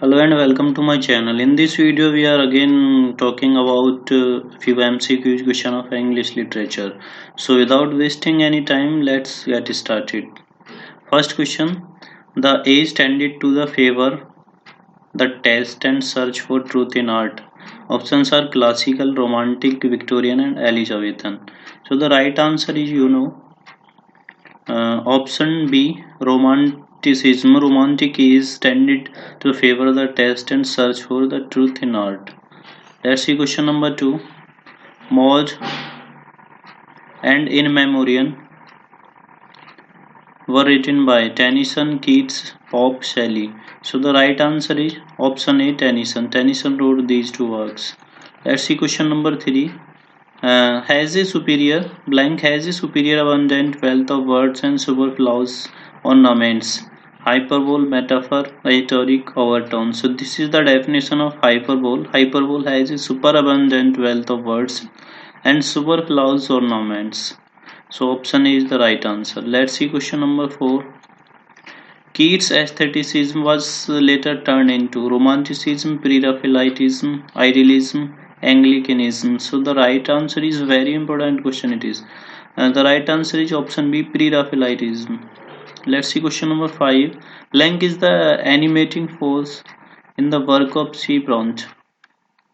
Hello and welcome to my channel. In this video, we are again talking about few MCQ question of English literature. So, without wasting any time, let's get started. First question: the age tended to the favor the test and search for truth in art. Options are classical, romantic, Victorian, and Elizabethan. So, the right answer is option B, romanticism. Romantic is tended to favor the test and search for the truth in art. Let's see question number 2. Maud and In Memoriam were written by Tennyson, Keats, Pope, Shelley. So the right answer is option A, Tennyson. Tennyson wrote these two works. Let's see question number 3. Has a superior blank has a superior abundant wealth of words and superfluous ornaments. Hyperbole, metaphor, rhetoric, overtone. So this is the definition of hyperbole. Hyperbole has a superabundant wealth of words and superfluous ornaments. So option A is the right answer. Let's see question number 4. Keats' aestheticism was later turned into Romanticism, Pre-Raphaelitism, Idealism, Anglicanism. So the right answer is very important question it is. The right answer is option B, Pre-Raphaelitism. Let's see question number 5. Blank is the animating force in the work of C. Bronte.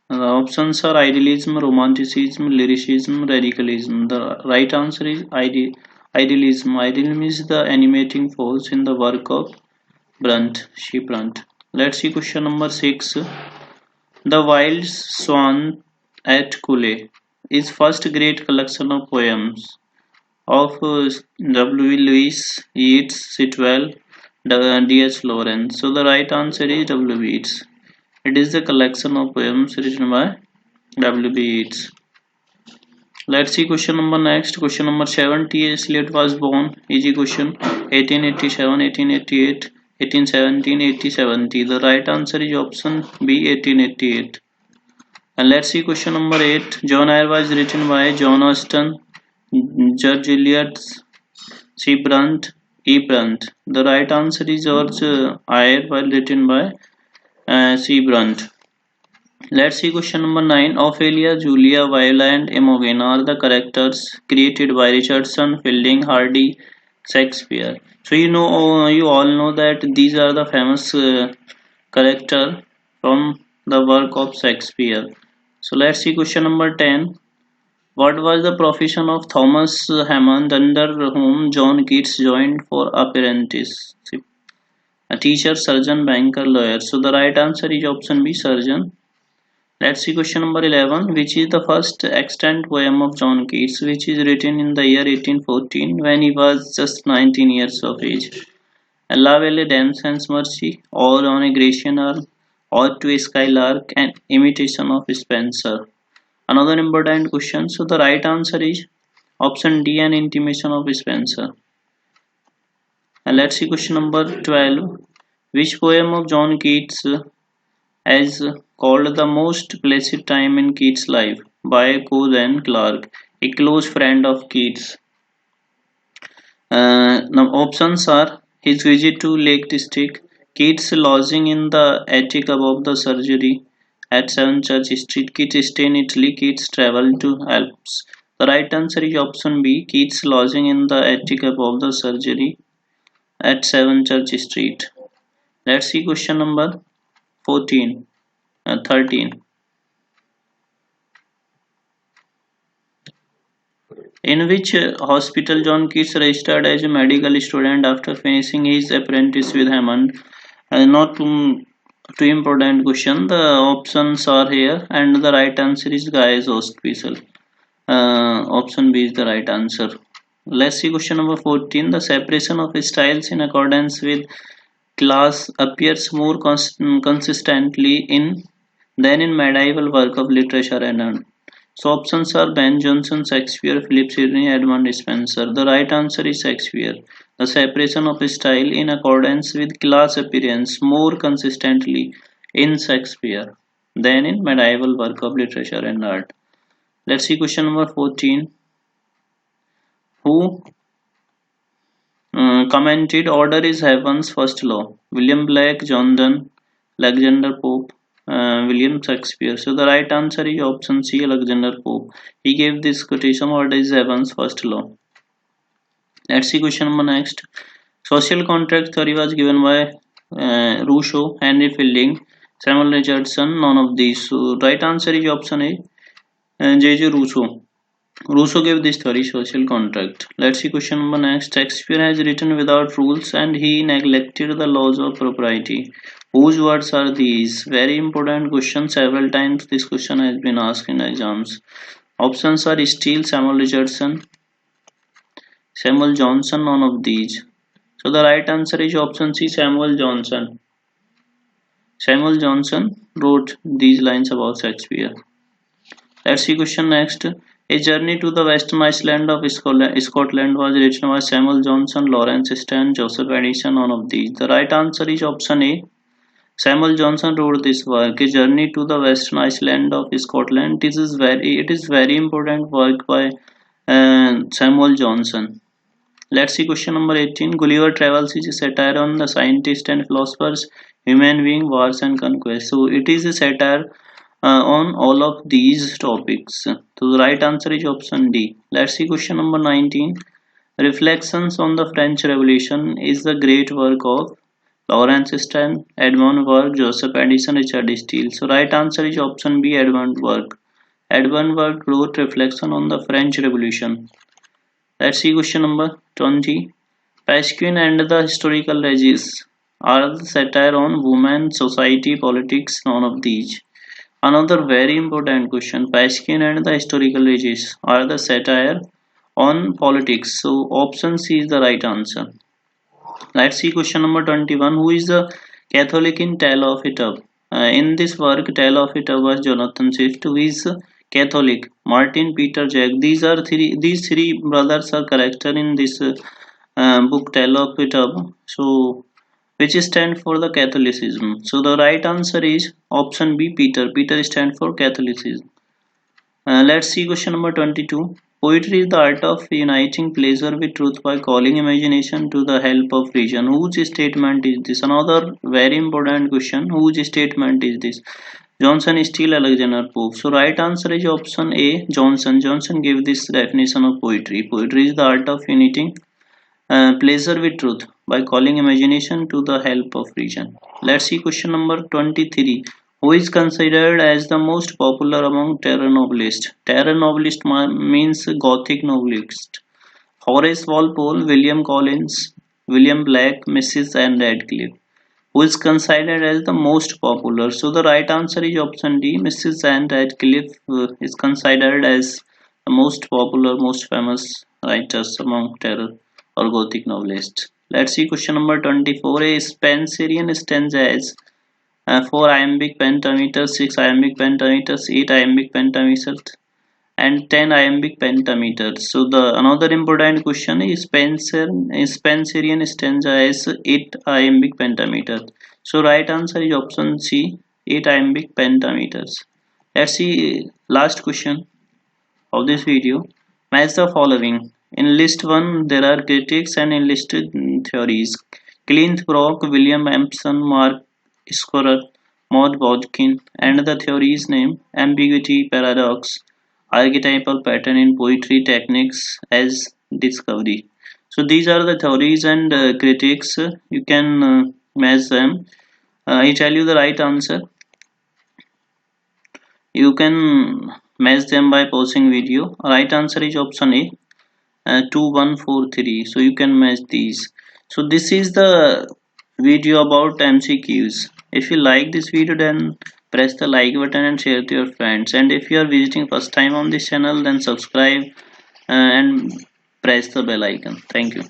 The options are idealism, romanticism, lyricism, radicalism. The right answer is idealism. Idealism is the animating force in the work of she Brunt. Let's see question number 6. The Wild Swan at Kule is first great collection of poems of W. Lewis Yeats, Sitwell, D.H. Lawrence. So the right answer is W. Yeats. It is the collection of poems written by W. B. Yeats. Let's see question number next. Question number 7. T.S. Eliot was born. Easy question. 1887, 1888, 1817, 1870. The right answer is option B, 1888. And let's see question number 8. John Eyre was written by John Austen, George Eliot, C. Brunt, E. Brunt. The right answer is George Eyre was written by C. Brunt. Let's see question number 9. Ophelia, Julia, Viola, and Imogen are the characters created by Richardson, Fielding, Hardy, Shakespeare. So you all know that these are the famous character from the work of Shakespeare. So let's see question number 10. What was the profession of Thomas Hammond under whom John Keats joined for apprenticeship? A teacher, surgeon, banker, lawyer. So the right answer is option B, surgeon. Let's see question number 11. Which is the first extant poem of John Keats, which is written in the year 1814 when he was just 19 years of age? La Belle Dame Sans Mercy, or On a Grecian Arm, or To a Skylark, an imitation of Spenser. Another important question. So the right answer is option D, an intimation of Spenser. And let's see question number 12. Which poem of John Keats as called the most placid time in Keats' life by Coden Clark, a close friend of Keats? Now options are his visit to Lake District, Keats lodging in the attic above the surgery at 7 Church Street, Keats stay in Italy, Keats travel to Alps. The right answer is option B, Keats lodging in the attic above the surgery at 7 Church Street. Let's see question number 14. 13. In which hospital John Keats registered as a medical student after finishing his apprentice with Hammond? Not too important question. The options are here, and the right answer is Guy's Hospital. Option B is the right answer. Let's see question number 14. The separation of styles in accordance with class appears more consistently than in medieval work of literature and art. So options are Ben Jonson, Shakespeare, Philip Sidney, Edmund Spenser. The right answer is Shakespeare. The separation of style in accordance with class appearance more consistently in Shakespeare than in medieval work of literature and art. Let's see question number 14. Who commented Order is Heaven's first law? William Blake, John Donne, Alexander Pope, William Shakespeare. So the right answer is option C, Alexander Pope. He gave this quotation, what is Evans' first law. Let's see question number next. Social contract theory was given by Rousseau, Henry Fielding, Samuel Richardson, none of these. So right answer is option A, J.J. Rousseau. Rousseau gave this theory, social contract. Let's see question number next. Shakespeare has written without rules and he neglected the laws of propriety. Whose words are these? Very important question. Several times this question has been asked in exams. Options are Steele, Samuel Richardson, Samuel Johnson, none of these. So the right answer is option C, Samuel Johnson. Samuel Johnson wrote these lines about Shakespeare. Let's see question next. A Journey to the Western Island of Scotland was written by Samuel Johnson, Lawrence Sterne, Joseph Addison, none of these. The right answer is option A. Samuel Johnson wrote this work, A Journey to the Western Island of Scotland. It is very important work by Samuel Johnson. Let's see question number 18. Gulliver Travels is a satire on the scientists and philosophers, human being, wars and conquest. So it is a satire on all of these topics. So the right answer is option D. Let's see question number 19. Reflections on the French Revolution is the great work of Lawrence Sterne, Edmund Burke, Joseph Addison, Richard Steele. So right answer is option B, Edmund Burke. Edmund Burke wrote Reflection on the French Revolution. Let's see question number 20. Pasquin and the Historical Regis are the satire on women, society, politics, none of these. Another very important question. Pasquin and the Historical Regis are the satire on politics. So option C is the right answer. Let's see question number 21. Who is the Catholic in Tale of a Tub? In this work, Tale of a Tub was Jonathan Swift. Who is Catholic? Martin, Peter, Jack. These three brothers are character in this book Tale of a Tub. So which stand for the Catholicism. So the right answer is option B, Peter. Peter stands for Catholicism. Let's see question number 22. Poetry is the art of uniting pleasure with truth by calling imagination to the help of reason. Whose statement is this? Another very important question. Whose statement is this? Johnson, Steele, Alexander Pope. So right answer is option A, Johnson. Johnson gave this definition of poetry. Poetry is the art of uniting pleasure with truth by calling imagination to the help of reason. Let's see question number 23. Who is considered as the most popular among terror novelists? Terror novelist means Gothic novelist. Horace Walpole, William Collins, William Blake, Mrs. Anne Radcliffe. Who is considered as the most popular? So the right answer is option D. Mrs. Anne Radcliffe is considered as the most popular, most famous writers among terror or Gothic novelists. Let's see question number 24. A Spencerian stanza is 4 iambic pentameters, 6 iambic pentameters, 8 iambic pentameters, and 10 iambic pentameters. So the another important question is Spencerian stanza is 8 iambic pentameters. So right answer is option C, 8 iambic pentameters. Let's see last question of this video. Match the following. In list 1 there are critics and enlisted theories. Clint Brock, William Empson, Mark Scorer, Maud Bodkin, and the theory's name ambiguity, paradox, archetypal pattern in poetry, techniques as discovery. So these are the theories and critics. You can match them. I tell you the right answer. You can match them by pausing video. Right answer is option A, 2143. So you can match these. So this is the video about MCQs. If you like this video, then press the like button and share to your friends. And if you are visiting first time on this channel, then subscribe and press the bell icon. Thank you.